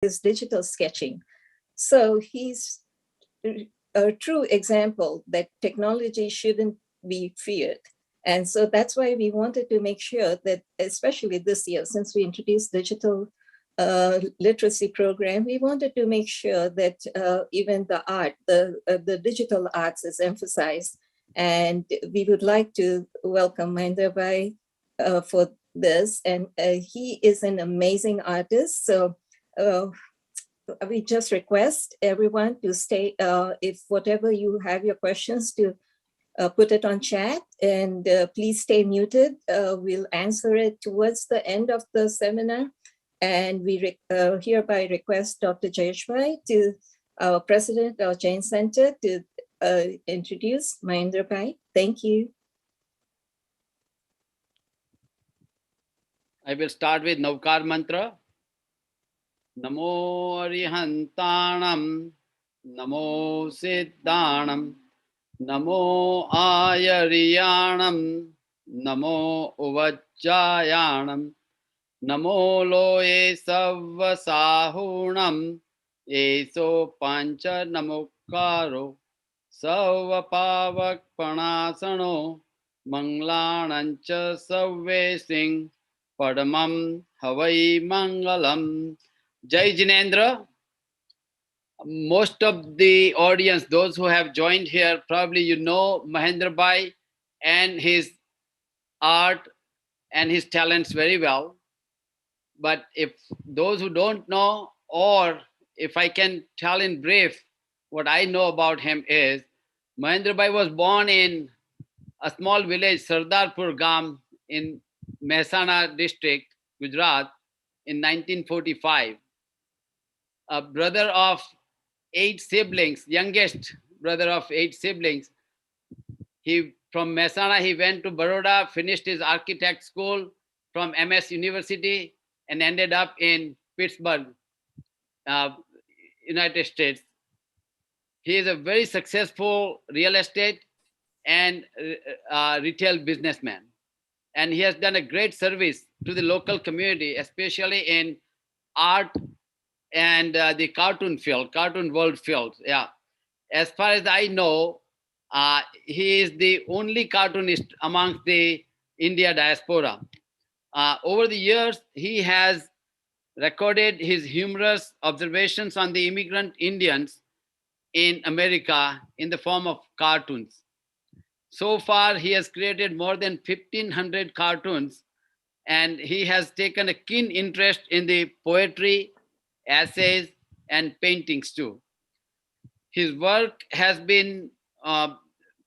his digital sketching. So he's a true example that technology shouldn't be feared. And so that's why we wanted to make sure that, especially this year, since we introduced digital literacy program, we wanted to make sure that even the art, the digital arts is emphasized. And we would like to welcome Mahendra Bhai for this. And he is an amazing artist. So we just request everyone to stay, if whatever you have your questions, to put it on chat, and please stay muted. We'll answer it towards the end of the seminar. And we hereby request Dr. Jayesh Bhai, to our president of Jain Center, to introduce Mahendra Bhai. Thank you. I will start with Navkar mantra. Namo Arihantanam, Namo Siddhanam, Namo Ayariyanam, Namo Uvajjayanam, Namo Loye Savvasahunam, Eso Pancha Namokaro, Savvapavak Panasano, Manglanancha Savve Singh, Padamam Havai Mangalam. Jai Jinendra. Most of the audience, those who have joined here, probably you know Mahendra Bhai and his art and his talents very well. But if those who don't know, or if I can tell in brief, what I know about him is, Mahendra Bhai was born in a small village, Sardarpur Gam, in Mehsana district, Gujarat, in 1945. A brother of 8 siblings, youngest brother of 8 siblings. From Mehsana, he went to Baroda, finished his architect school from MS University, and ended up in Pittsburg, United States. He is a very successful real estate and retail businessman. And he has done a great service to the local community, especially in art and the cartoon world field. Yeah. As far as I know, he is the only cartoonist amongst the India diaspora. Over the years, he has recorded his humorous observations on the immigrant Indians in America in the form of cartoons. So far, he has created more than 1,500 cartoons, and he has taken a keen interest in the poetry, essays, and paintings too. His work has been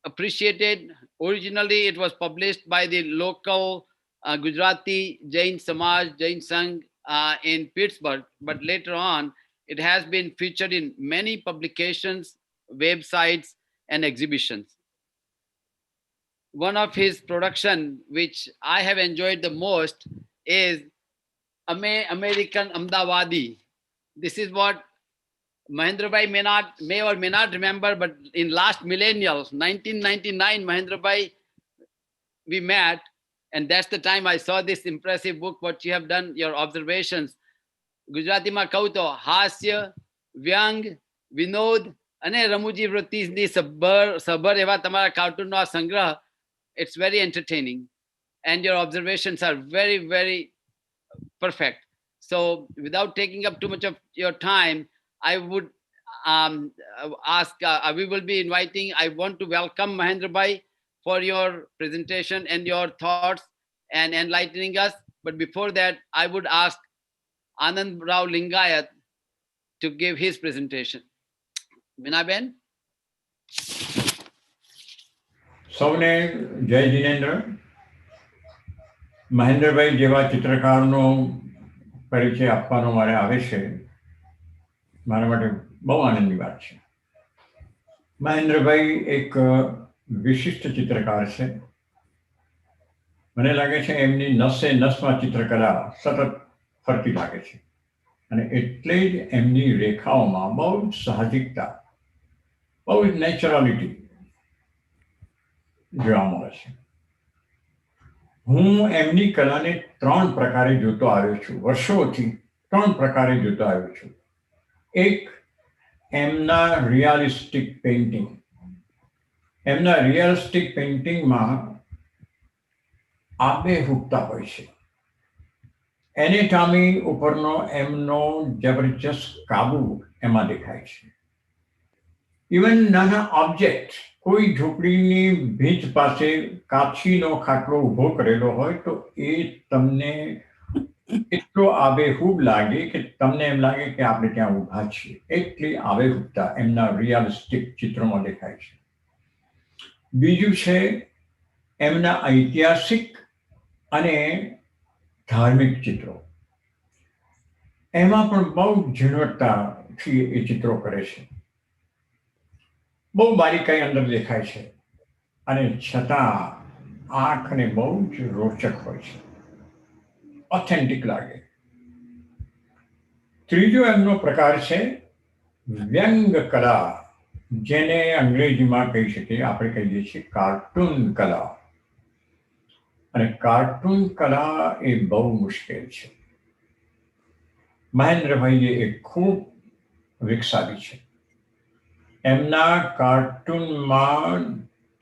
appreciated. Originally, it was published by the local Gujarati Jain Sangh in Pittsburg, but later on, it has been featured in many publications, websites, and exhibitions. One of his production, which I have enjoyed the most, is American Ahmedabadi. This is what Mahendra Bhai may or may not remember, but in last millennial, 1999, Mahendra Bhai, we met, and that's the time I saw this impressive book, what you have done, your observations. Gujarati ma કહું તો હાસ્ય, વ્યંગ, વિનોદ અને રમૂજી વૃત્તિની સભર એવા તમારા કાર્ટૂનનો આ સંગ્રહ. It's very entertaining, and your observations are very, very perfect. So without taking up too much of your time, I would ask, we will be inviting, I want to welcome Mahendra Bhai for your presentation and your thoughts and enlightening us. But before that, I would ask Anand Rao Lingayat to give his presentation. Minaben? સૌને જય જીનેન્દ્ર. મહેન્દ્રભાઈ જેવા ચિત્રકારનો પરિચય આપવાનો મારે આવે છે, મારા માટે બહુ આનંદની વાત છે. મહેન્દ્રભાઈ એક વિશિષ્ટ ચિત્રકાર છે. મને લાગે છે એમની નસે નસમાં ચિત્રકલા સતત ફરતી લાગે છે, અને એટલે જ એમની રેખાઓમાં બહુ જ સાહજિકતા, બહુ જ નેચરાલિટી જોવા મળે છે. હું એમની કલાને 3 પ્રકારે જોતો આવ્યો છું, વર્ષોથી 3 પ્રકારે જોતો આવ્યો છું. એક એમના રિયાલિસ્ટિક પેઇન્ટિંગ. એમના રિયાલિસ્ટિક પેઇન્ટિંગમાં આબેહૂબતા હોય છે. એનેટોમી ઉપરનો એમનો જબરજસ્ત કાબુ એમાં દેખાય છે. ઇવન નાના ઓબ્જેક્ટ, કોઈ ઝૂંપડીની ભીંત પાસે કાચીનો ખાટલો ઊભો કરેલો હોય તો એ તમને એટલો આબેહૂબ લાગે કે તમને એમ લાગે કે આપણે ત્યાં ઊભા છીએ. એટલી આબેહૂબતા એમના રિયાલિસ્ટિક ચિત્રોમાં દેખાય છે. બીજું છે એમના ઐતિહાસિક અને ધાર્મિક ચિત્રો. એમાં પણ બહુ ઝીણવટતાથી એ ચિત્રો કરે છે. બહુ બારીકાઈ અંદર દેખાય છે અને છતાં આંખને બહુ જ રોચક હોય છે, ઓથેન્ટિક લાગે. ત્રીજો એમનો પ્રકાર છે વ્યંગ કલા, જેને અંગ્રેજીમાં કહી શકીએ, આપણે કહીએ છીએ કાર્ટૂન કલા. અને કાર્ટૂન કલા એ બહુ મુશ્કેલ છે. મહેન્દ્રભાઈએ એ ખૂબ વિકસાવી છે. એમના કાર્ટૂનમાં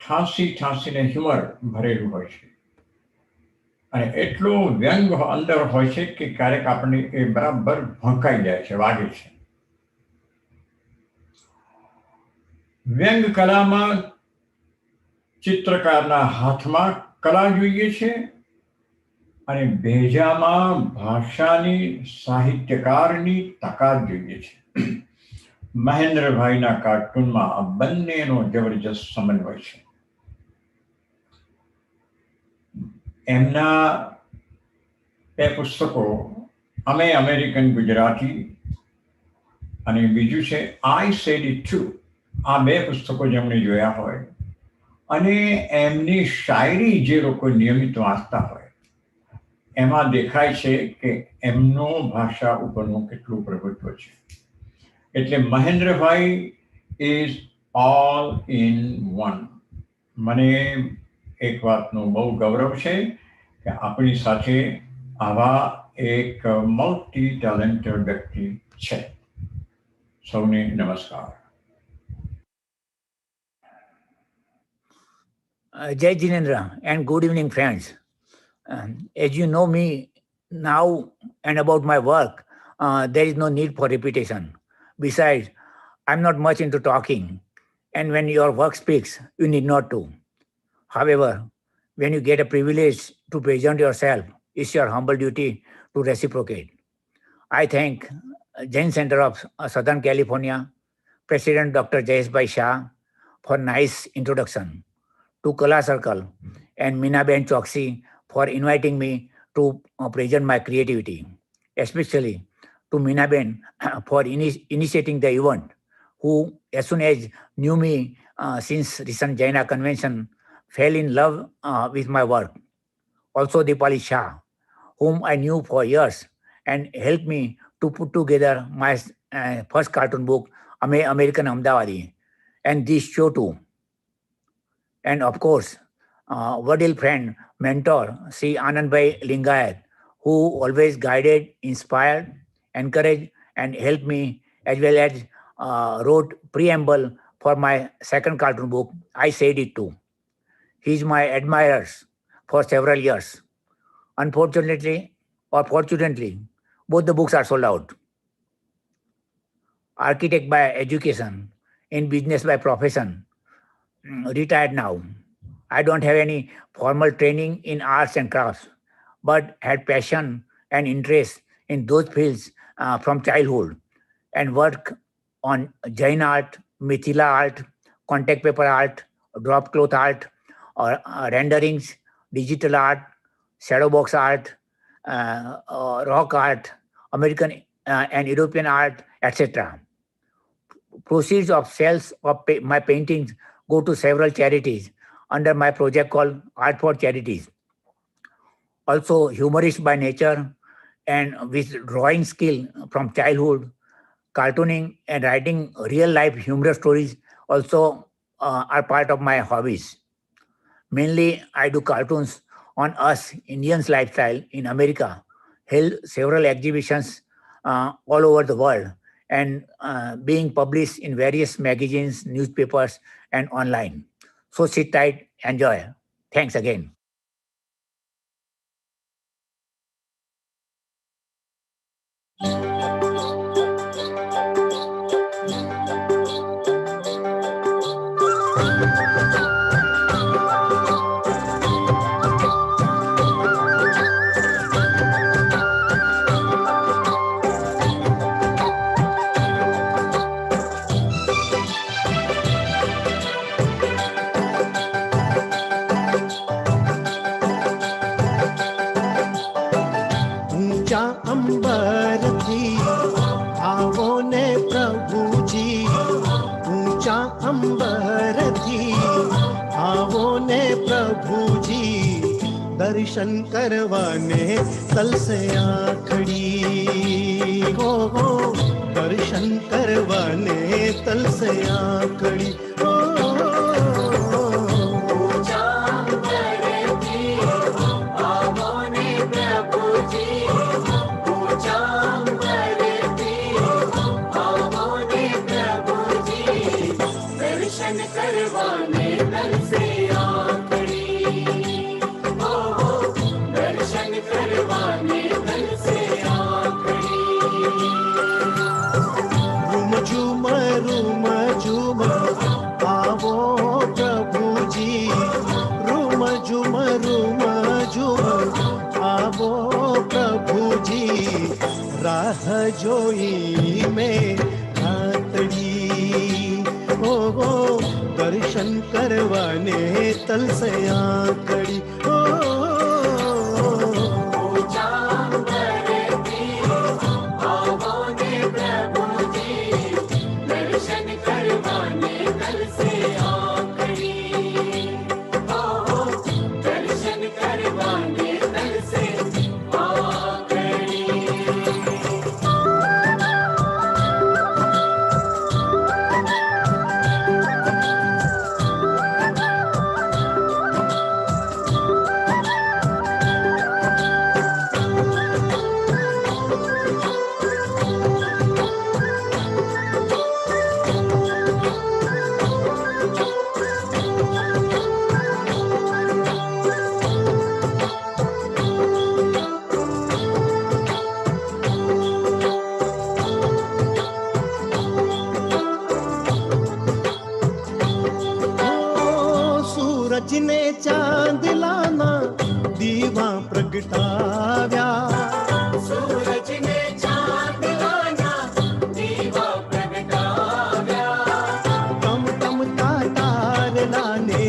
ઠાંસીને હ્યુમર ભરેલું હોય છે અને એટલો વ્યંગ અંદર હોય છે કે ક્યારેક આપણને એ બરાબર ભંકાઈ જાય છે, વાગે છે. વ્યંગ કલામાં ચિત્રકારના હાથમાં કલા જોઈએ છે અને ભેજામાં ભાષાની, સાહિત્યકારની તાકાત જોઈએ છે. મહેન્દ્રભાઈના કાર્ટૂનમાં આ બંનેનો જબરજસ્ત સમન્વય છે. એમના બે પુસ્તકો, અમે અમેરિકન ગુજરાતી અને બીજું છે આઈ સેડ ઇટ ટુ, આ બે પુસ્તકો જેમણે જોયા હોય અને એમની શાયરી જે લોકો નિયમિત વાંચતા હોય, એમાં દેખાય છે કે એમનો ભાષા ઉપરનું કેટલું પ્રભુત્વ છે. એટલે મહેન્દ્રભાઈ ઇઝ ઓલ ઇન વન. મને એક વાતનું બહુ ગૌરવ છે કે આપણી સાથે આવા એક મલ્ટી ટેલેન્ટેડ વ્યક્તિ છે. સૌને નમસ્કાર. Jai Jinendra and good evening, friends. As you know me now and about my work, there is no need for repetition. Besides, I'm not much into talking, and when your work speaks, you need not to. However, when you get a privilege to present yourself, it's your humble duty to reciprocate. I thank Jain Center of Southern California, President Dr. Jayesh Shah for nice introduction, to KalaCircle and Minaben Choksi for inviting me to present my creativity, especially to Minaben for initiating the event, who as soon as knew me since recent Jaina convention, fell in love with my work. Also Dipali Shah, whom I knew for years and helped me to put together my first cartoon book, American Ahmedabadi, and this show too. And of course, Vadil friend, mentor, Sri Anandbhai Lingayat, who always guided, inspired, encouraged, and helped me, as well as wrote preamble for my second cartoon book, I Said It Too. He's my admirer for several years. Unfortunately, or fortunately, both the books are sold out. Architect by education, in business by profession, retired now. I don't have any formal training in arts and crafts, but had passion and interest in those fields from childhood, and work on Jain art, Mithila art, contact paper art, drop cloth art, or renderings, digital art, shadow box art, rock art, American and European art, etc. Proceeds of sales of my paintings go to several charities under my project called Art for Charities. Also humorist by nature and with drawing skill from childhood, cartooning and writing real life humorous stories also are part of my hobbies. Mainly I do cartoons on us Indians lifestyle in America, held several exhibitions all over the world, and being published in various magazines, newspapers, and online. So sit tight, enjoy. Thanks again. अंबर थी भावों ने प्रभु जी, ऊंचा अंबर थी भावों ने प्रभु जी, दर्शन करवाने तल से आखड़ी हो, दर्शन करवाने तल से आखड़ी हो। राह जोई में हाथड़ी हो, दर्शन करवाने तल से आकड़ी हो। जिने चांद लाना दीवा प्रगटाव्या, सूरज ने चांद लाना दीवा प्रगटाव्या, तम तम तार लाने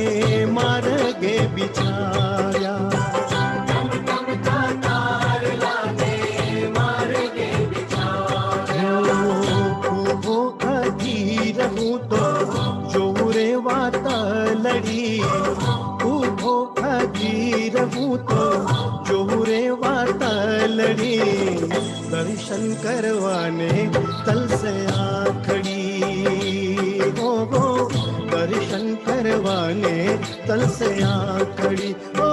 मार्गे बिछाया, तम तम तार लाने मार्गे बिछाया। वो अधीर हूँ तो जोरे वाता लड़ी, रहूं तो जोरे वाता लड़ी, दर्शन करवाने तल से आखड़ी हो, दर्शन करवाने तल से आखड़ी हो।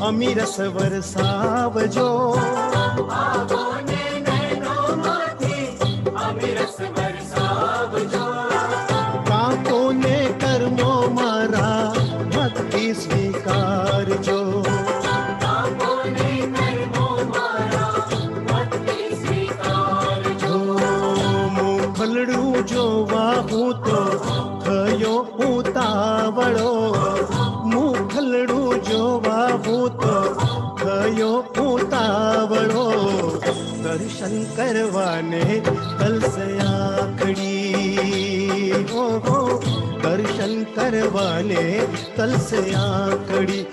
अमीरस वरसावजो, आवो ने नैनो माथी अमीरस वरसावजो, काको ने कर्मो मारा भक्ति स्वीकार जो, काको ने कर्मो मारा भक्ति स्वीकार जो। मुखलड़ू जो वाहू तो थयो उतावड़ो, मुख તો થયો ઉતાવળો દર્શન કરવાને તલસે આંખડી ઓહો દર્શન કરવાને તલસે આંખડી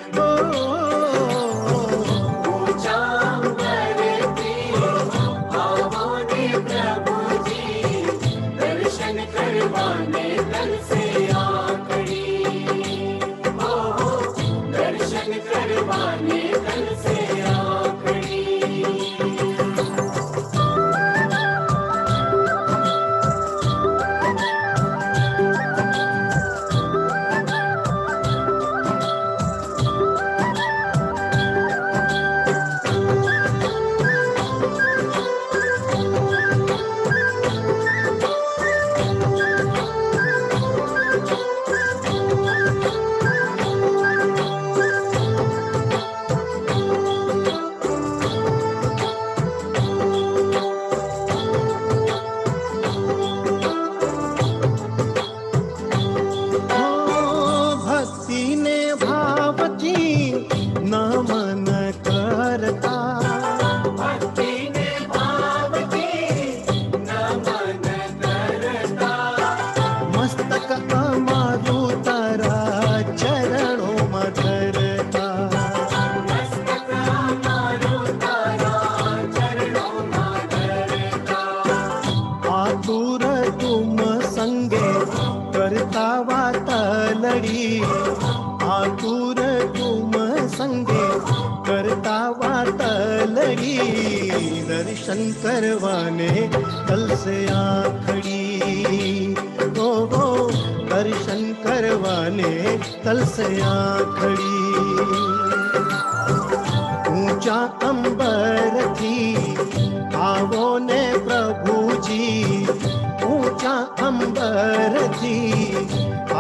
દર્શન કરવાને તલસે આંખડી ઓહો દર્શન કરવાને તલસે આંખડી ઊંચા અંબરથી આવો ને પ્રભુજી ઊંચા અંબરથી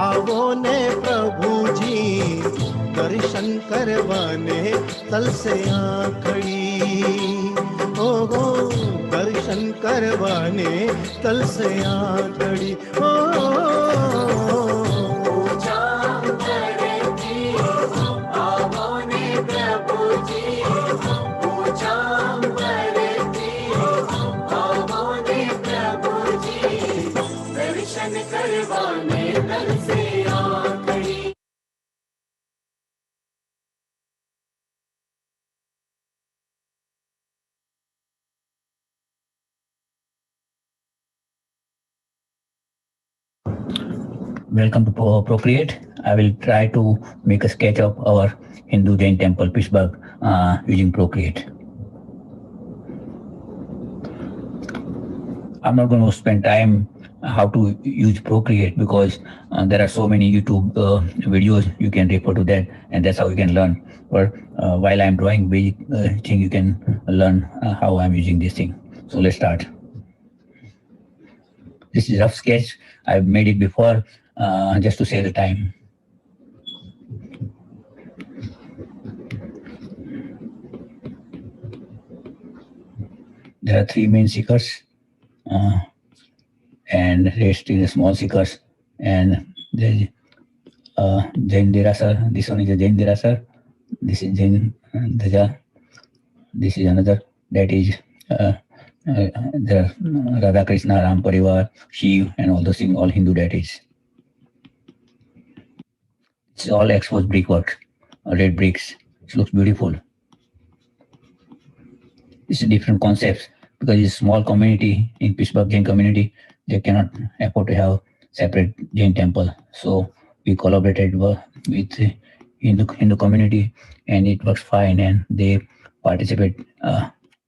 આવો ને પ્રભુજી દર્શન કરવાને તલસે આંખડી ઓહો દર્શન કરવાને તલસે આંખડી Welcome to Procreate. I will try to make a sketch of our Hindu Jain temple, Pittsburg, using Procreate. I'm not going to spend time how to use Procreate because there are so many YouTube videos. You can refer to that, and that's how you can learn. But while I'm drawing basic thing, you can learn how I'm using this thing. So let's start. This is a rough sketch. I've made it before just to save the time. There are three main seekers and rest is the small seekers. And there's Jain Derasar. This one is a Jain Derasar. This is Jain Dhaja. This is another that is the Radha Krishna, Ram Parivar, Shiv, and all those things, all Hindu deities. It's all exposed brickwork, red bricks. It looks beautiful. It's a different concepts because it's a small community in Pittsburg Jain community. They cannot afford to have separate Jain temple. So we collaborated with Hindu community, and it works fine. And they participate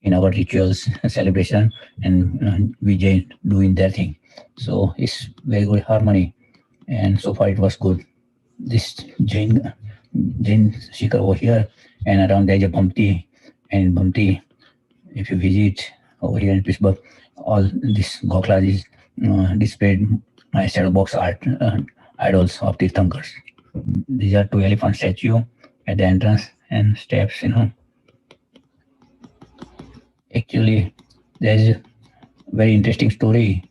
in our rituals, celebration, and we Jain doing their thing. So it's very good harmony, and so far it was good. This Jain Shikar over here, and around there is a Bhamti, and in Bhamti, if you visit over here in Pittsburg, all this Goklas is displayed my shadow box art idols of Tirthankars. These are two elephant statues at the entrance and steps, Actually, there's a very interesting story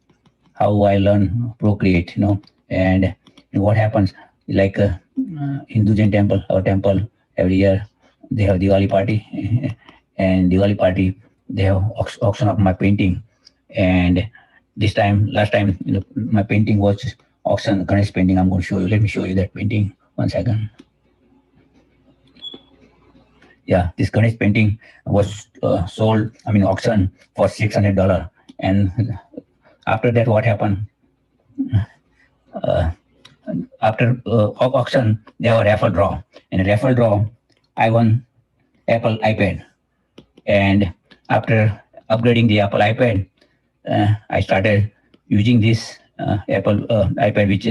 how I learned Procreate, and what happens, like Hindu Jain temple, our temple, every year they have Diwali party, and Diwali party they have auction of my painting. And this time, last time, my painting was auction, Ganesh painting. I'm going to show you. Let me show you that painting. 1 second. Yeah, this Ganesh painting was sold, auction for $600. And after that, what happened? Uh, After auction, they have a raffle draw. In a raffle draw, I won Apple iPad. And after upgrading the Apple iPad, I started using this Apple iPad, which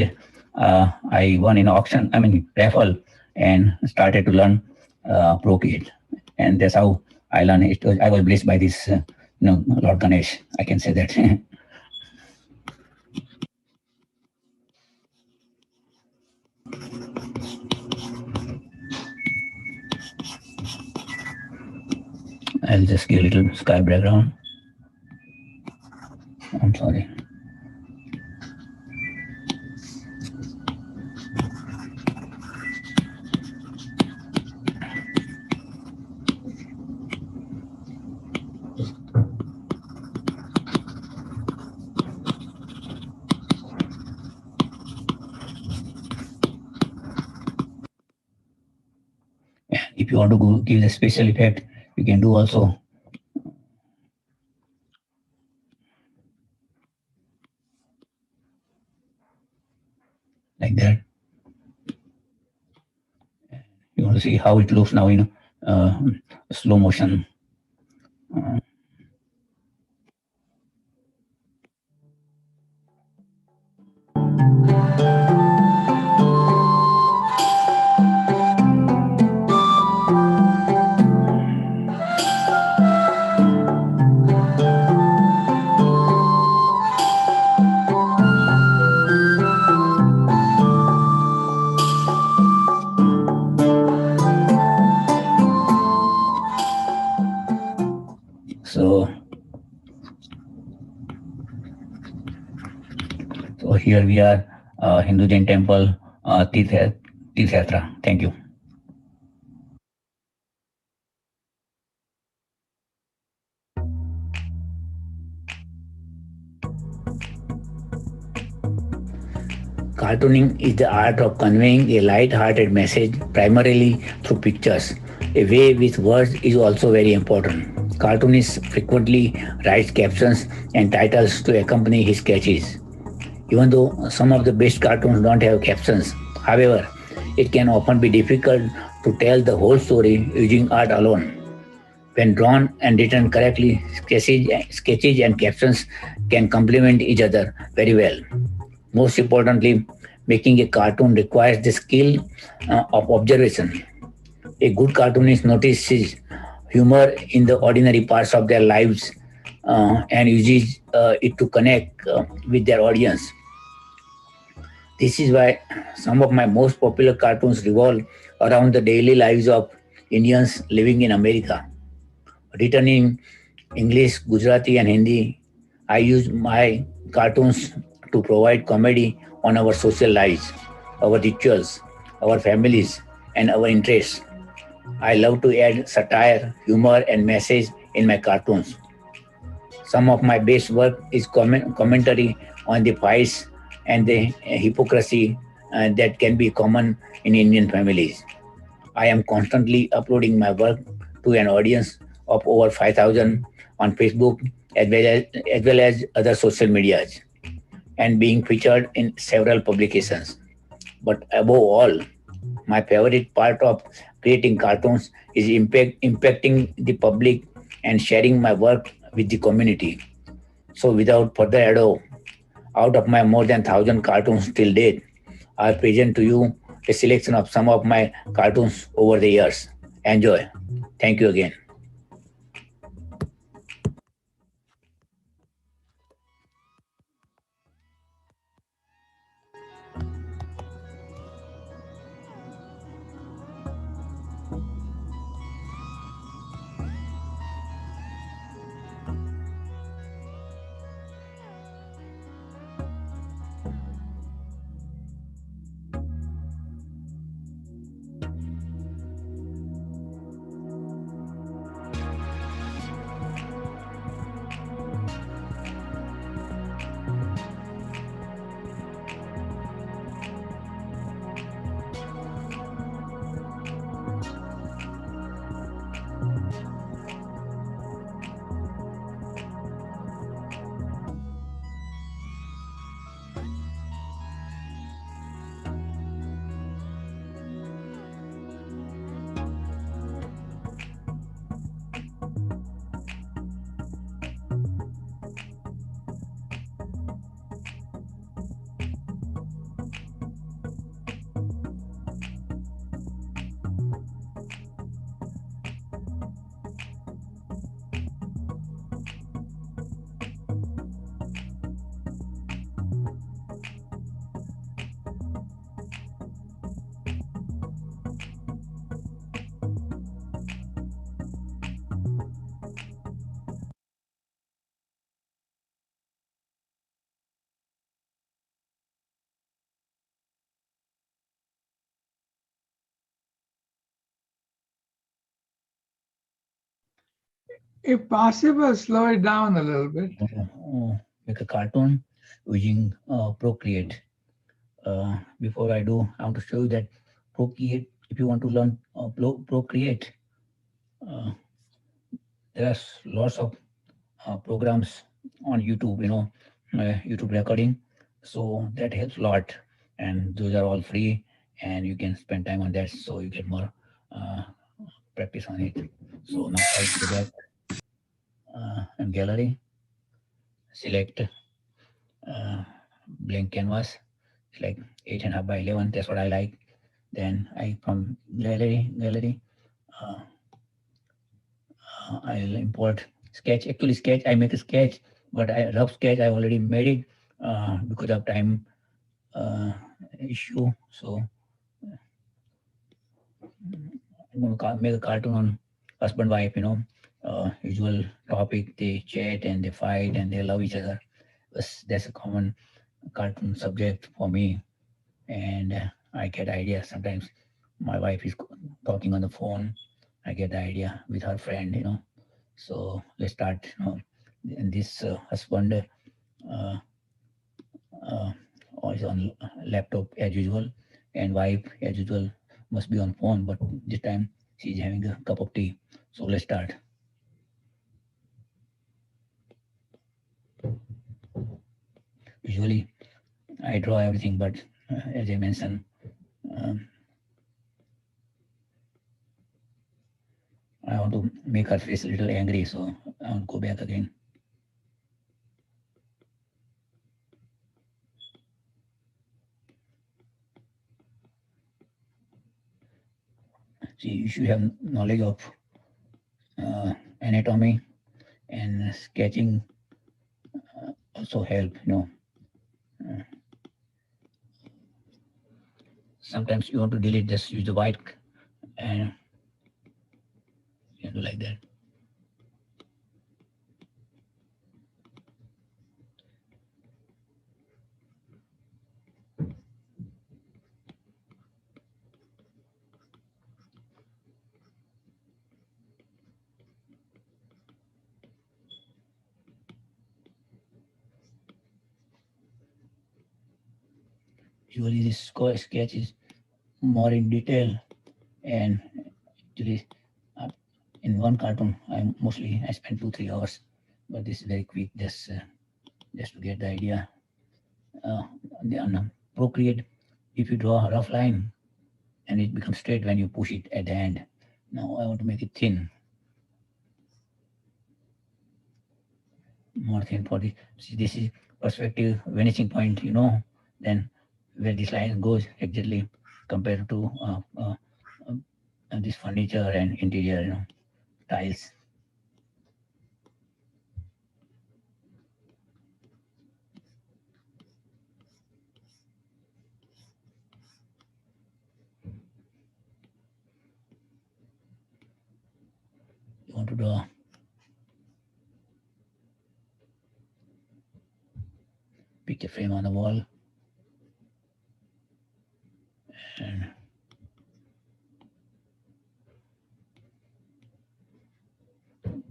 I won in auction, raffle, and started to learn Procreate. And that's how I learned it. I was blessed by this, Lord Ganesh. I can say that. I'll just give a little sky background. I'm sorry. If you want to give the special effect, you can do also. Like that. You want to see how it looks now in slow motion. So here we are, Hindu Jain temple, Tirth Yatra. Thank you. Cartooning is the art of conveying a light-hearted message primarily through pictures. A way with words is also very important. Cartoonist frequently writes captions and titles to accompany his sketches. Even though some of the best cartoons don't have captions, however, it can often be difficult to tell the whole story using art alone. When drawn and written correctly, sketches and captions can complement each other very well. Most importantly, making a cartoon requires the skill of observation. A good cartoonist notices humor in the ordinary parts of their lives and uses it to connect with their audience. This is why some of my most popular cartoons revolve around the daily lives of Indians living in America. Written in English, Gujarati, and Hindi, I use my cartoons to provide comedy on our social lives, our rituals, our families, and our interests. I love to add satire, humor, and message in my cartoons. Some of my best work is commentary on the fights and the hypocrisy that can be common in Indian families. I am constantly uploading my work to an audience of over 5,000 on Facebook as well as other social medias and being featured in several publications. But above all, my favorite part of creating cartoons is impacting the public and sharing my work with the community. So without further ado, out of my more than 1,000 cartoons till date, I present to you a selection of some of my cartoons over the years. Enjoy. Thank you again. If possible, slow it down a little bit. Make a cartoon using Procreate. Before I do, I want to show you that Procreate, if you want to learn Procreate, there are lots of programs on YouTube, YouTube recording. So that helps a lot. And those are all free and you can spend time on that so you get more practice on it. So now I'll go back and gallery, select blank canvas. It's like 8.5 by 11. That's what I like. Then I from gallery, I'll import sketch. Actually, sketch, I make a sketch, but I rough sketch, I already made it because of time issue. So I'm going to make a cartoon on husband wife, usual topic. They chat and they fight and they love each other. That's a common cartoon subject for me. And I get ideas. Sometimes my wife is talking on the phone. I get the idea with her friend. So let's start. And this husband is on laptop as usual, and wife as usual must be on phone. But this time she's having a cup of tea. So let's start. Usually I draw everything, but as I mentioned, I want to make her face a little angry, so I want to go back again. See, you should have knowledge of anatomy and sketching also help, sometimes you want to delete, just use the white and you do like that. Usually this sketch is more in detail, and actually in one cartoon I spend 2-3 hours, but this is very quick, just to get the idea. On Procreate, if you draw a rough line and it becomes straight when you push it at the end. Now I want to make it thin, more thin for this. See, this is perspective vanishing point, then where this line goes exactly compared to this furniture and interior, tiles. You want to draw picture frame on the wall, and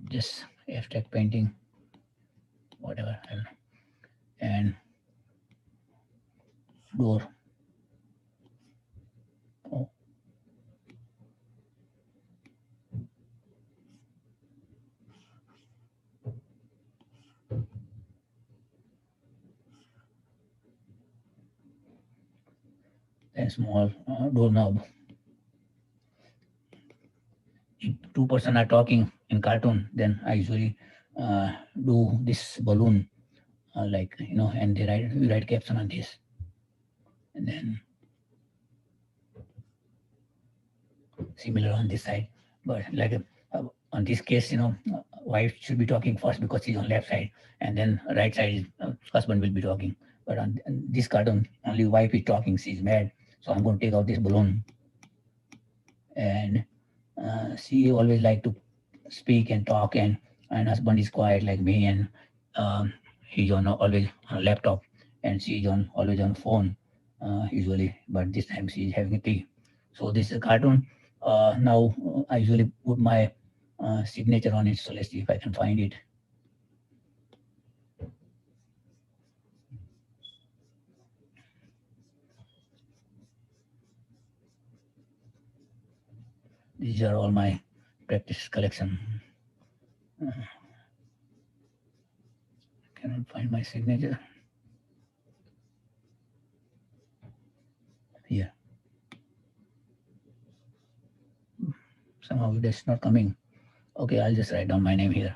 just abstract painting, whatever, and door. Oh. Then small doorknob. If two person are talking in cartoon, then I usually do this balloon, and we write caption on this, and then similar on this side. But on this case, wife should be talking first because she's on left side, and then right side is husband will be talking. But on this cartoon, only wife is talking. She's mad, so I'm going to take out this balloon, and she always like to speak and talk, and husband is quiet like me, and he's always on a laptop, and she's always on phone usually. But this time she's having a tea. So this is a cartoon. Now I usually put my signature on it. So let's see if I can find it. These are all my practice collection. Cannot find my signature. Here. Somehow that's not coming. Okay, I'll just write down my name here.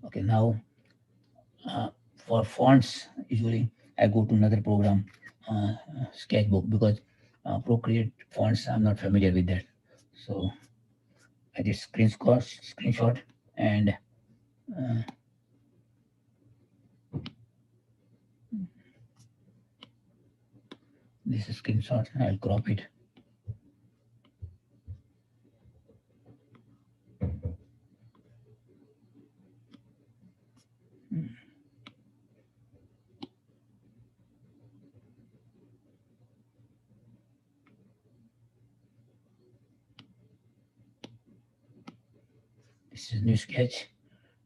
Okay, now for fonts, usually I go to another program, Sketchbook, because Procreate fonts, I'm not familiar with that. So I just screenshot and this is screenshot. I'll crop it. This is new sketch,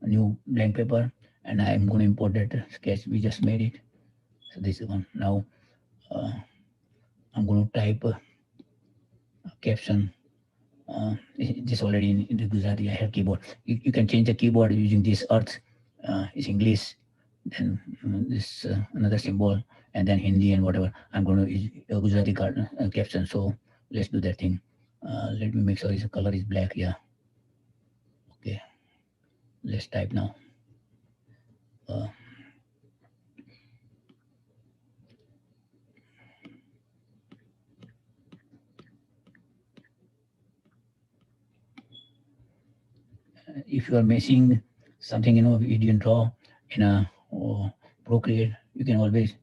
a new blank paper, and I'm going to import that sketch. We just made it. So this is one. Now I'm going to type a caption. This already in the Gujarati. I have keyboard. You can change the keyboard using this earth. Is English. Then this another symbol, and then Hindi and whatever. I'm going to use a Gujarati caption. So let's do that thing. Let me make sure the color is black. Yeah. Okay. Let's type now. If you are missing something, you didn't draw in a Procreate, you can always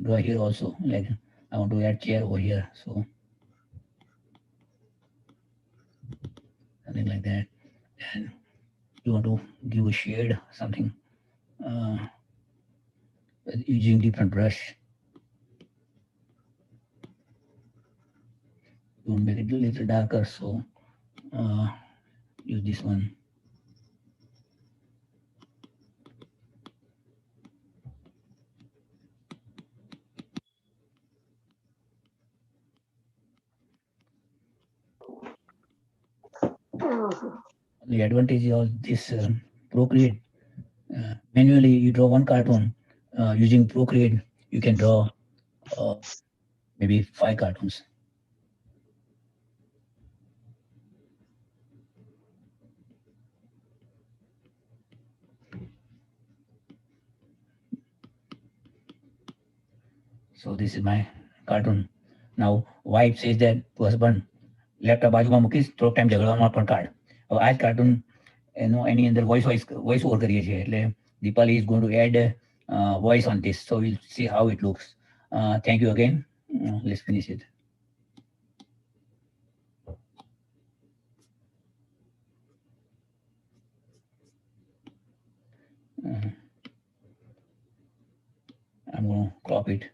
draw here also. Like I want to add chair over here, so something like that. And you want to give a shade, something using different brush. You want to make it a little darker, so use this one. The advantage of this Procreate, manually you draw one cartoon. Using Procreate, you can draw maybe 5 cartoons. So this is my cartoon. Now wife says that to husband, laptop બાજુમાં મૂકીશ થોડોક time ઝઘડવામાં પણ કાઢ. હવે આ જ cartoon એની અંદર voice over કરીએ છીએ એટલે Dipali is going to add voice on this, so we'll see how it looks. Thank you again. Let's finish it. I'm going to crop it.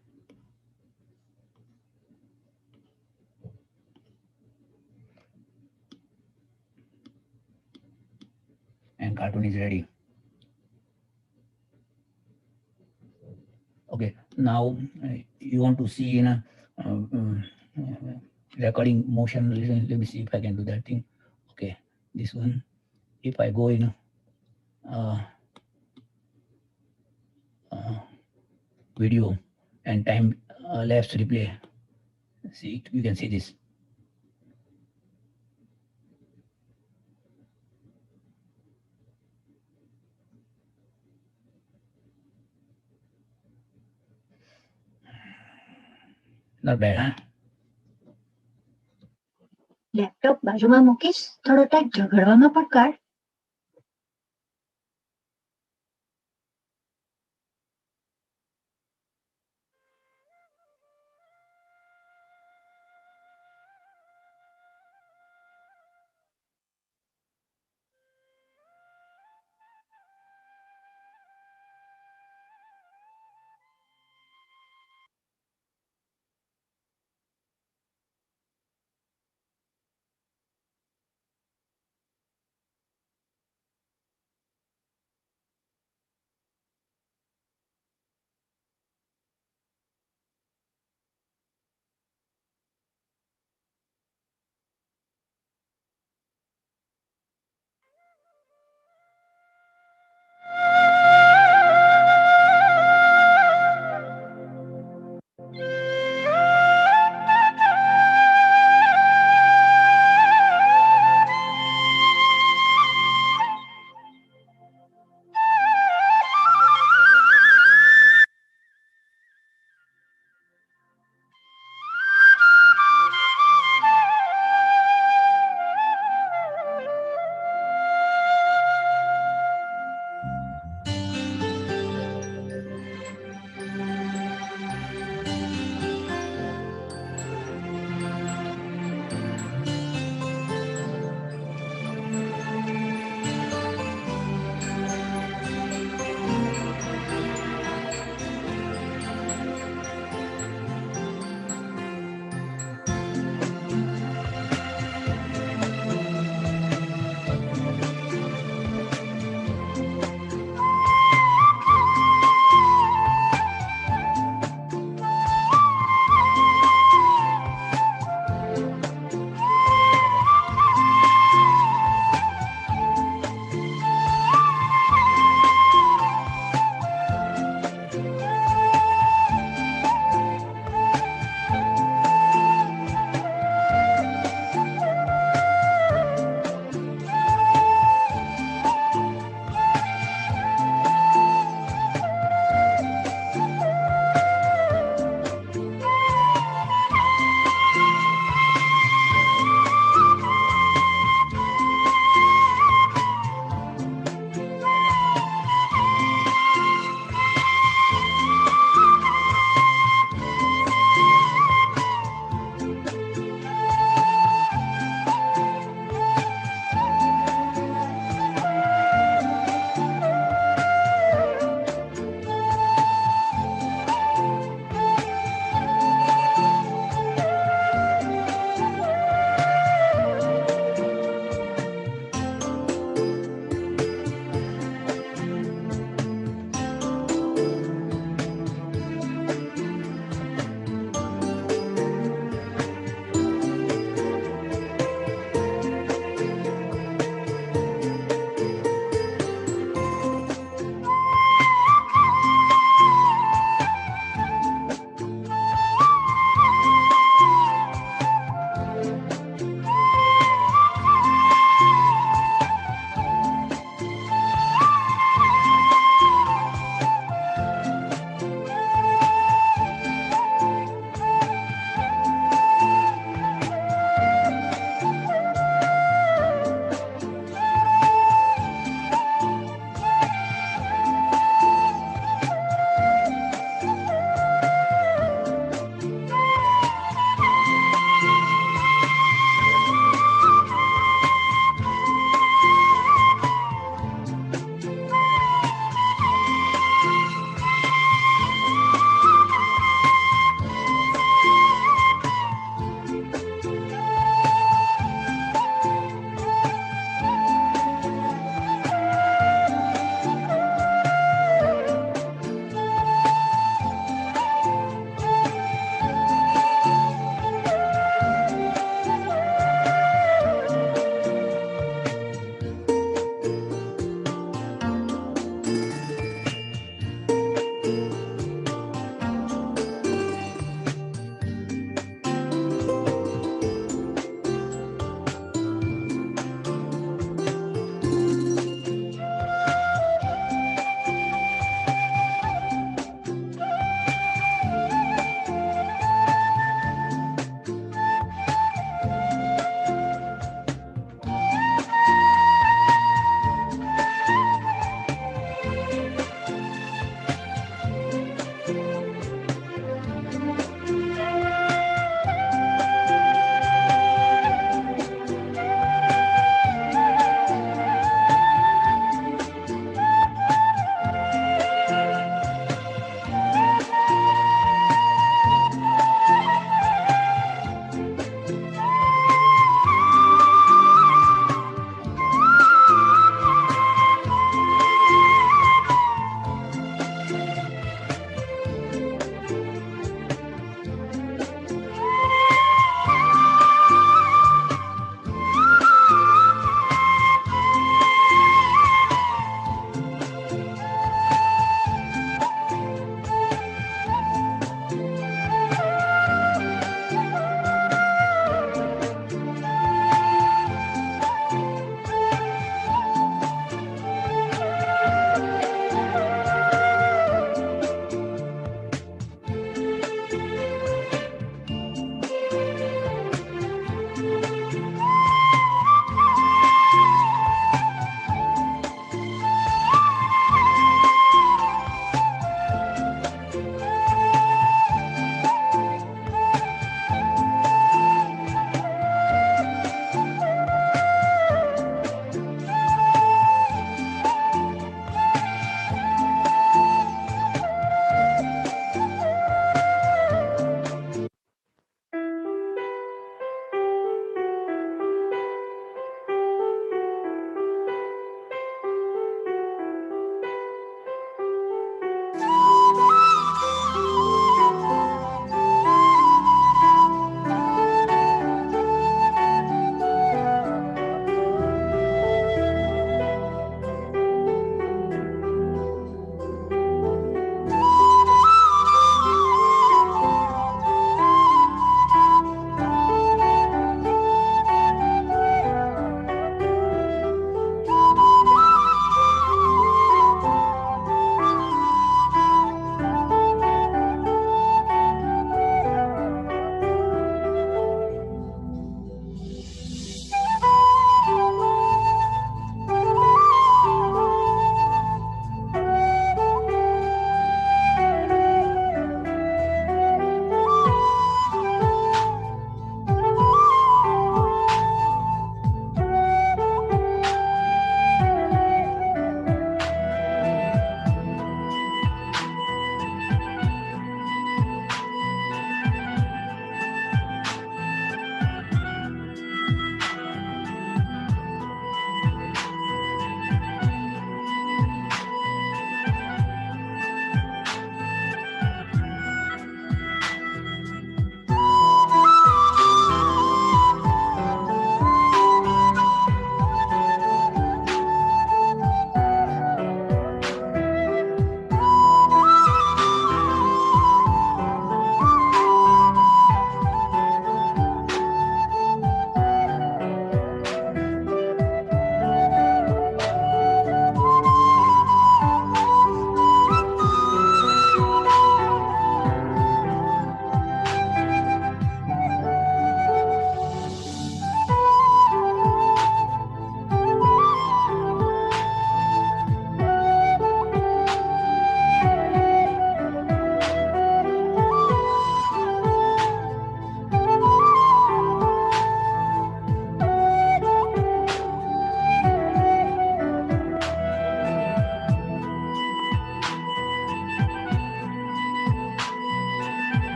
And cartoon is ready. Okay, now you want to see in a recording motion. Let me see if I can do that thing. Okay, this one. If I go in video and time lapse replay, see, you can see this. Not bad, huh? Laptop બાજુમાં મૂકીશ થોડો time ઝઘડવામાં પણ કાઢ.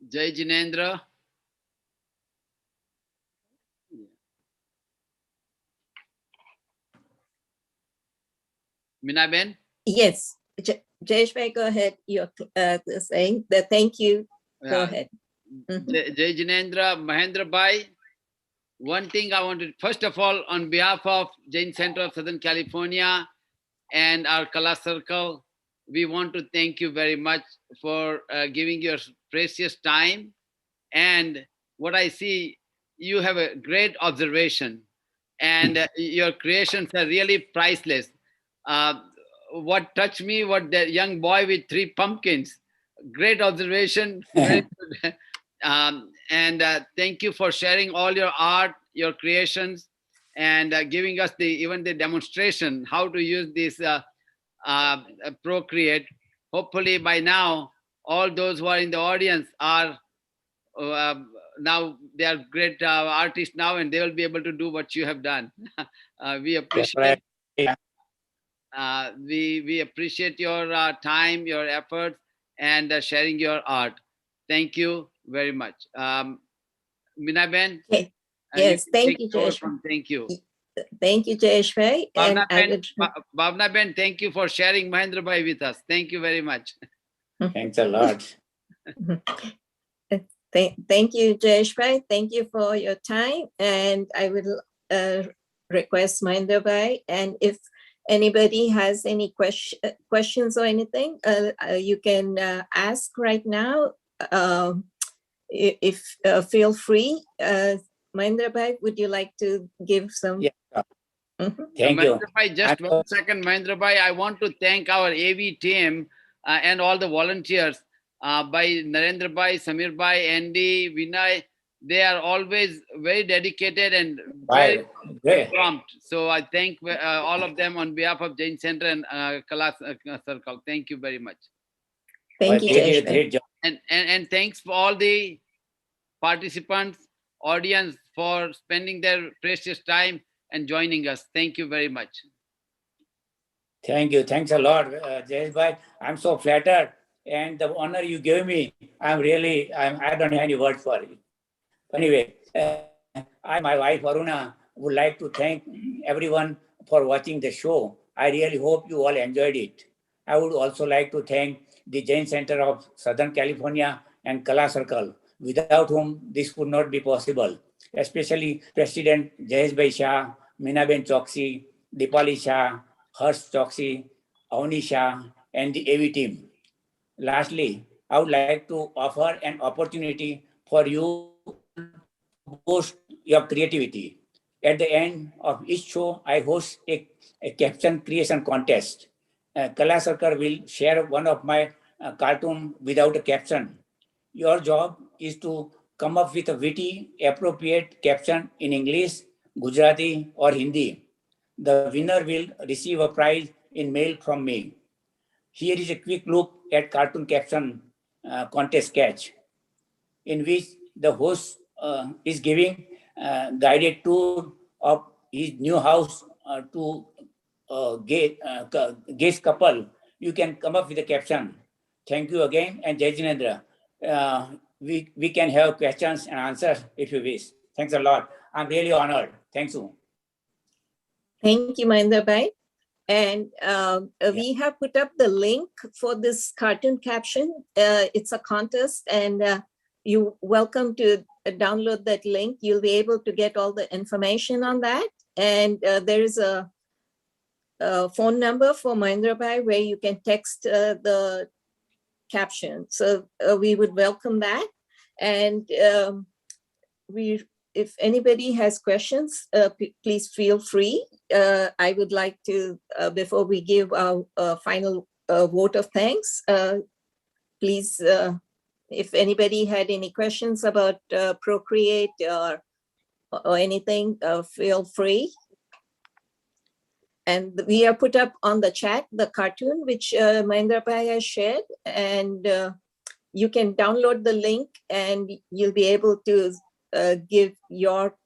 Jai Jinendra. Minaben? Yes, Jayesh, go ahead. You're saying the thank you. Go ahead. Jai Jinendra, Mahendra Bhai. One thing I wanted, first of all, on behalf of Jain Center of Southern California and our KalaCircle, we want to thank you very much for giving your precious time. And what I see, you have a great observation, and your creations are really priceless. What touched me, what that young boy with 3 pumpkins, great observation. Very good. And thank you for sharing all your art, your creations, and giving us even the demonstration how to use this Procreate. Hopefully by now, all those who are in the audience are now they are great artists now, and they will be able to do what you have done. We appreciate. We appreciate your time, your efforts, and sharing your art. Thank you very much. Minaben? Okay. Yes, thank you, Jayesh. Thank you. Thank you, Jayesh Bhai. Bhavna Ben, thank you for sharing Mahendra Bhai with us. Thank you very much. Thanks a lot. Thank you, Jayesh Bhai. Thank you for your time. And I will request Mahendra Bhai. And if anybody has any questions or anything, you can ask right now. If feel free. Mahendra Bhai, would you like to give some? Yeah. Thank you. Mahendra Bhai, just 1 second, Mahendra Bhai. I want to thank our AV team and all the volunteers by Narendra Bhai, Samir Bhai, Andy, Vinay. They are always very dedicated and very prompt. So I thank all of them on behalf of Jain Center and KalaCircle. Thank you very much. Thank you, Jayesh Bhai. And thanks for all the participants, audience, for spending their precious time and joining us. Thank you very much. Thank you. Thanks a lot, Jayesh Bhai. I'm so flattered, and the honor you gave me, I don't have any words for it. Anyway, my wife Aruna would like to thank everyone for watching the show. I really hope you all enjoyed it. I would also like to thank the Jain Center of Southern California and KalaCircle, without whom this would not be possible, especially President Jayesh Bhai Shah, Minaben Choksi, Dipali Shah, Harsh Choksi, Avni Shah, and the AV team. Lastly, I would like to offer an opportunity for you to boost your creativity. At the end of each show, I host a caption creation contest. KalaCircle will share one of my cartoon without a caption. Your job is to come up with a witty, appropriate caption in English, Gujarati, or Hindi. The winner will receive a prize in mail from me. Here is a quick look at cartoon caption contest sketch, in which the host is giving guided tour of his new house to guest couple. You can come up with a caption. Thank you again, and Jai Jinendra. We can have questions and answers if you wish. Thanks a lot. I'm really honored. Thanks you. Thank you, Mahendra Bhai. And we have put up the link for this cartoon caption. It's a contest, and you're welcome to download that link. You'll be able to get all the information on that. And there is a phone number for Mahendra Bhai where you can text the caption. So we would welcome that. And if anybody has questions, please feel free. I would like to, before we give our final vote of thanks, please, if anybody had any questions about Procreate or anything, feel free. And we have put up on the chat the cartoon which Mahendra Bhai has shared, and you can download the link and you'll be able to give your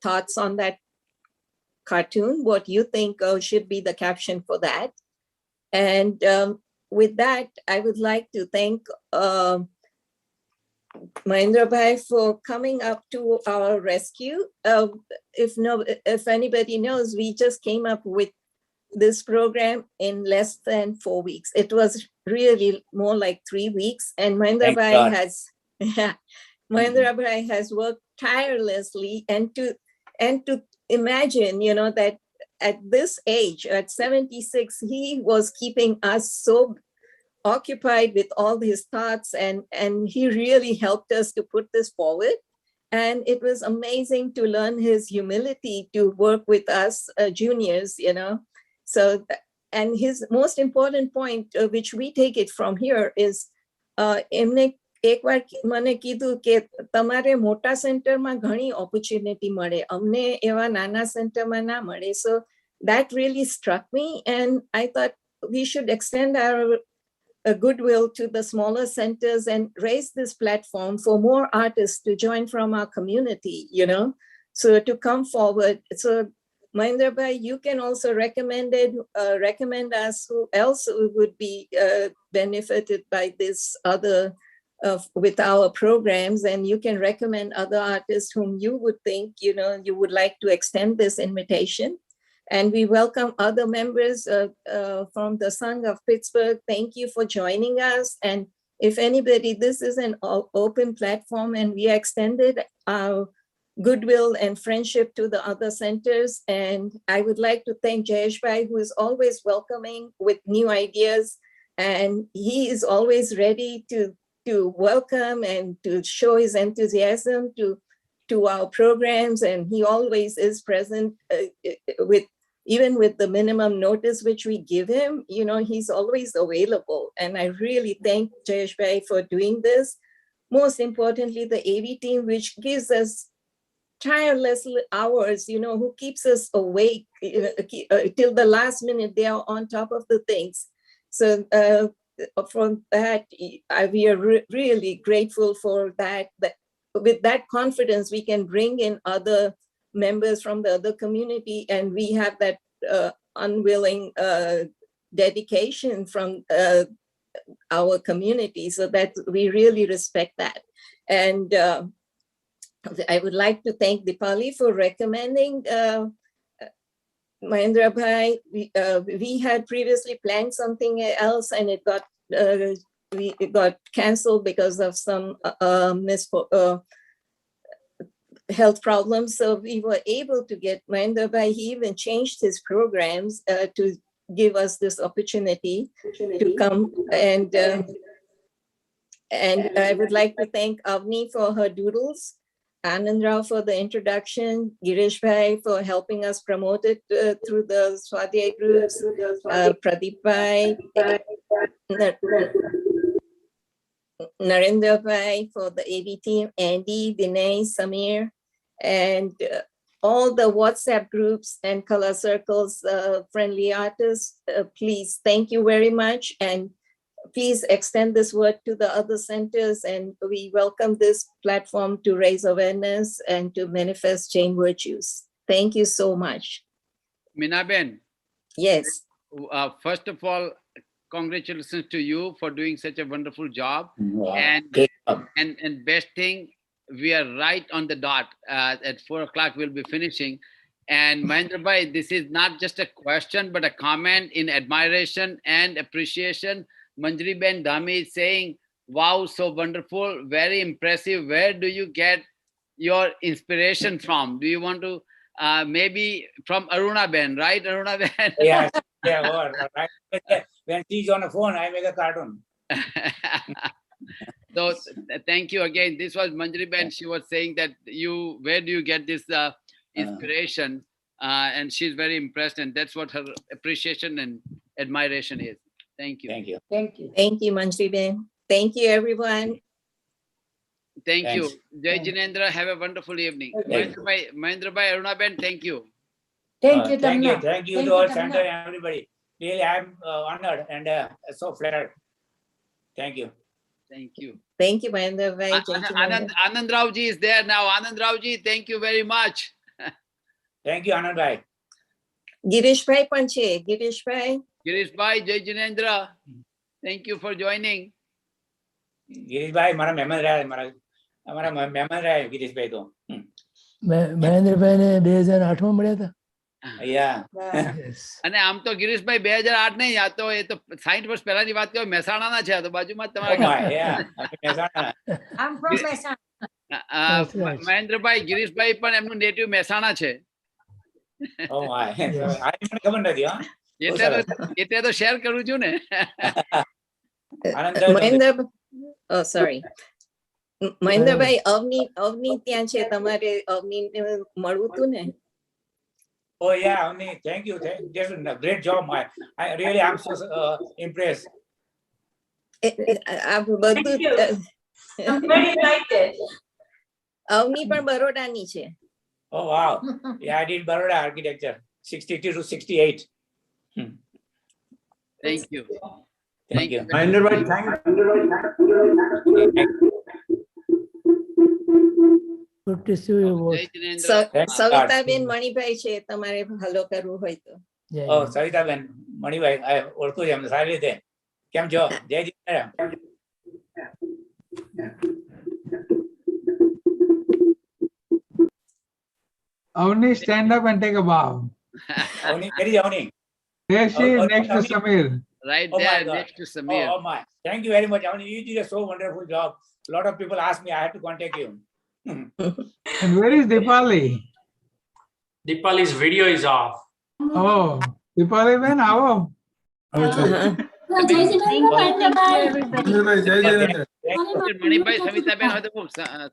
thoughts on that cartoon, what you think should be the caption for that. And with that, I would like to thank Mahendra Bhai for coming up to our rescue. If anybody knows, we just came up with this program in less than 4 weeks. It was really more like 3 weeks, and Mahendra Bhai has Mahendra Bhai has worked tirelessly, and to imagine, that at this age, at 76, he was keeping us so occupied with all his thoughts, and he really helped us to put this forward. And it was amazing to learn his humility to work with us juniors, So, and his most important point, which we take it from here, is એમને એકવાર મને કીધું કે તમારે મોટા સેન્ટરમાં ઘણી opportunity મળે, અમને એવા નાના સેન્ટરમાં ના મળે. So that really struck me, and I thought we should extend our goodwill to the smaller centers and raise this platform for more artists to join from our community, so to come forward. So Mahendra Bhai, you can also recommend us who else would be benefited by this other with our programs, and you can recommend other artists whom you would think you would like to extend this invitation. And we welcome other members from the Sangh of Pittsburgh. Thank you for joining us. And if anybody, this is an open platform, and we extended our goodwill and friendship to the other centers. And I would like to thank Jayesh Bhai, who is always welcoming with new ideas. And he is always ready to welcome and to show his enthusiasm to our programs. And he always is present even with the minimum notice which we give him, he's always available. And I really thank Jayesh Bhai for doing this. Most importantly, the AV team, which gives us tireless hours, who keeps us awake till the last minute. They are on top of the things. So from that, we are really grateful for that. With that confidence, we can bring in other members from the other community, and we have that unwilling dedication from our community, so that we really respect that. And I would like to thank Dipali for recommending Mahendra Bhai. We had previously planned something else, and it got canceled because of some health problems. So we were able to get Mahendra Bhai. He even changed his programs to give us this opportunity to come. And I would like to thank Avni for her doodles, Anand Rao for the introduction, Girish Bhai for helping us promote it through the Swadhyay groups, Pradeep Bhai, Narendra Bhai for the AV team, Andy, Vinay, Samir, and all the WhatsApp groups and KalaCircle's friendly artists. Please, thank you very much. And please extend this word to the other centers, and we welcome this platform to raise awareness and to manifest Jain virtues. Thank you so much. Minaben. Yes. First of all, congratulations to you for doing such a wonderful job. Wow. And best thing, we are right on the dot. At 4 o'clock, we'll be finishing. And Mahendra Bhai, this is not just a question, but a comment in admiration and appreciation. Manjri Ben Dhami is saying, wow, so wonderful, very impressive. Where do you get your inspiration from? Do you want to, maybe from Aruna Ben, right? Aruna Ben? Yeah, right. When she's on the phone, I make a cartoon. So thank you again. This was Manjri Ben. She was saying that where do you get this inspiration? And she's very impressed, and that's what her appreciation and admiration is. Thank you. Thank you. Thank you. Thank you, Manjri Ben. Thank you, everyone. Thank you. Thanks. Jai Jinendra, have a wonderful evening. Mahendra Bhai, Aruna Ben, thank you. Thank you, Thank you. Tamna. Thank you to all center and everybody. Really, I'm honored and so flattered. Thank you. Thank you. Thank you, Mahendra Bhai. Anand Rao ji is there now. Anand Rao ji, thank you very much. Thank you, Anand Bhai. Girish Bhai Panche. Girish Bhai. Girish Bhai, Jai Jinendra, thank you for joining. Girishbhai મારા મહેમાન રહ્યા, અમારા મહેમાન રહ્યા ગિરીશભાઈ તો. મહેન્દ્રભાઈ ને 2008 મળ્યા હતા. Yeah. Yes. અને આમ તો ગિરીશભાઈ 2008 નહીં, આ તો એ તો 60 વર્ષ પહેલાની વાત કરો. મહેસાણાના છે, આ તો બાજુમાં જ Oh તમારા. my, yeah. Mehsana. I'm from Mehsana. That's right. મહેન્દ્રભાઈ ગિરીશભાઈ પણ એમનું નેટિવ મહેસાણા છે. Oh my. આ મને ખબર નથી, હા. એટલે તો શેર કરું છું ને. આનંદ મહેન્દ્ર, sorry. મહેન્દ્રભાઈ, અવની ત્યાં છે, તમારે અવની મળવું હતું ને? Oh yeah, Avni, thank you. Just a great job. I really am so impressed. આ બધું I'm very excited. અવની પણ બરોડાની છે. Oh wow. Yeah, I did Baroda architecture, 62 to 68. Thank you. Thank you. Mahendrabhai, Good to see you both. જય જિનેન્દ્ર. સવિતાબેન મણિભાઈ છે, તમારે hello કરવું હોય તો. જય Oh, સવિતાબેન મણિભાઈ, ઓળખું છું એમને સારી રીતે. કેમ છો? જય Jinendra. Avni, stand up and take a bow. Avni, where is Avni? There she is, next to Avni. Samir. Right Oh my there God. next to Samir. Oh my. Thank you very much, Avni. You did a so wonderful job. A lot of people asked me, I had to contact you. And where is Dipali? Dipali's video is off. Oh, Dipali Ben, how? Manibhai Savitaben હોય તો બહુ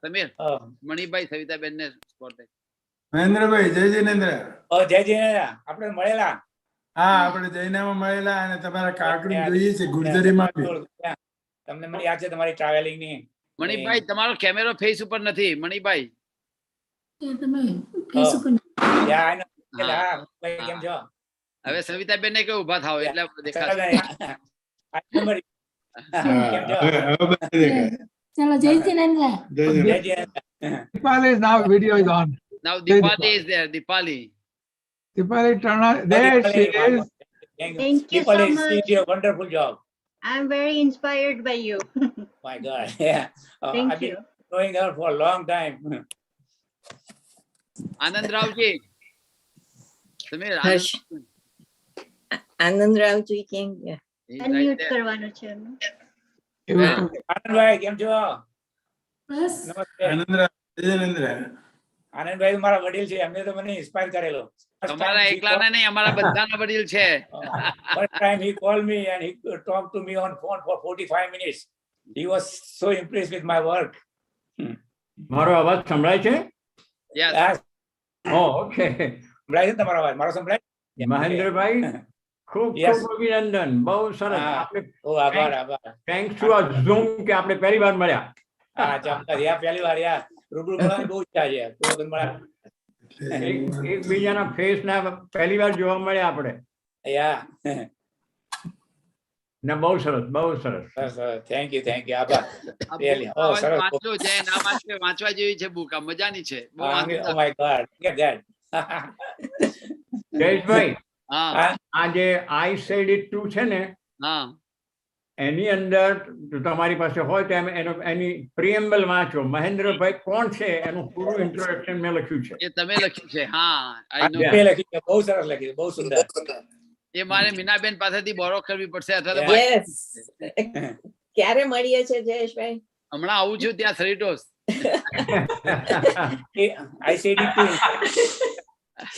Sameer. Oh. Manibhai Savitaben ને spot. મહેન્દ્રભાઈ, જય Jinendra. Oh, જય જીનેન્દ્ર. આપણે મળેલા. હા, આપણે જૈનામાં મળેલા અને તમારા કાર્ટૂન જોઈએ છે ગુર્જરીમાં બી. તમને મને યાદ છે તમારી ટ્રાવેલિંગ ની. મણિભાઈ તમારો કેમેરો ફેસ ઉપર નથી મણિભાઈ. Yeah, I know. હા, ભાઈ કેમ છો? હવે સવિતાબેન ને કઈ ઉભા થાવ એટલે દેખાશે. I remember you. કેમ છો? હવે બધે દેખાય. ચલો જય જિનેન્દ્ર. જય જિનેન્દ્ર. જય Jinendra. Dipali is now, video is on. Now Dipali is there. Dipali. Dipali, turn on. There she is. Thank you Dipali, so much. you did a wonderful job. I'm very inspired by you. My God. Yeah. Thank I've been you. knowing her for a long time. આનંદ રાવજી. સમીર હર્ષ. આનંદરાવજી કેમ ગયા? He's right Unmute there. કરવાનું છે એમને. આનંદભાઈ કેમ છો? બસ નમસ્તે. આનંદ, જય જિનેન્દ્ર. આનંદભાઈ મારા વડીલ છે, એમને તો મને ઇન્સ્પાયર કરેલો. તમારા એકલાના નહીં, અમારા બધાના વડીલ છે. First time he called me and he talked to me on phone for 45 minutes. He was so impressed with my work. મારો અવાજ સંભળાય છે? Yes. Yes. ઓકે. સંભળાય છે ને તમારો અવાજ? મારો સંભળાય? મહેન્દ્રભાઈ, ખૂબ Yes. ખૂબ અભિનંદન. બહુ સરસ. હા. આપણે ઓ આભાર આભાર. થેન્ક્સ ટુ આ ઝૂમ કે આપણે પહેલી વાર મળ્યા. હા ચોક્કસ. યા પહેલી વાર યા રૂબરૂ મળવાની બહુ ઈચ્છા છે. તો વખત મળ્યા. એકબીજાના ફેસ ના પહેલી વાર જોવા મળ્યા આપણે. યા ને બહુ સરસ, બહુ સરસ. થેન્ક યુ આભાર. આ Really? book Oh, સરસ. વાંચો છે, ના વાંચો, વાંચવા જેવી છે બુક. આ મજાની છે. બહુ Oh વાંચો. my God. Look at that. Jayeshbhai, હા આ જે આઈ સેડ ઇટ ટુ છે ને, હા એની અંદર જો તમારી પાસે હોય તો એની પ્રિએમ્બલ વાંચો. મહેન્દ્રભાઈ કોણ છે એનું પૂરું ઇન્ટ્રોડક્શન મેં લખ્યું છે. એ તમે લખ્યું છે. હા I know. બે લખી છે. બહુ સરસ લખી છે. બહુ સુંદર. એ મારે મીનાબેન પાસેથી બોરો કરવી પડશે અથવા તો Yes. ક્યારે મળીએ છે જયેશભાઈ? હમણાં આવું છું ત્યાં સરિટોસ. I said it too.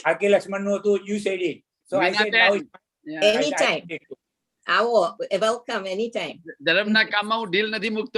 આકે Lakshman નું હતું, you said it. So I said now it's Yeah. Anytime. આવો, વેલકમ એની ટાઈમ. ધર્મના કામમાં હું ઢીલ નથી મૂકતો.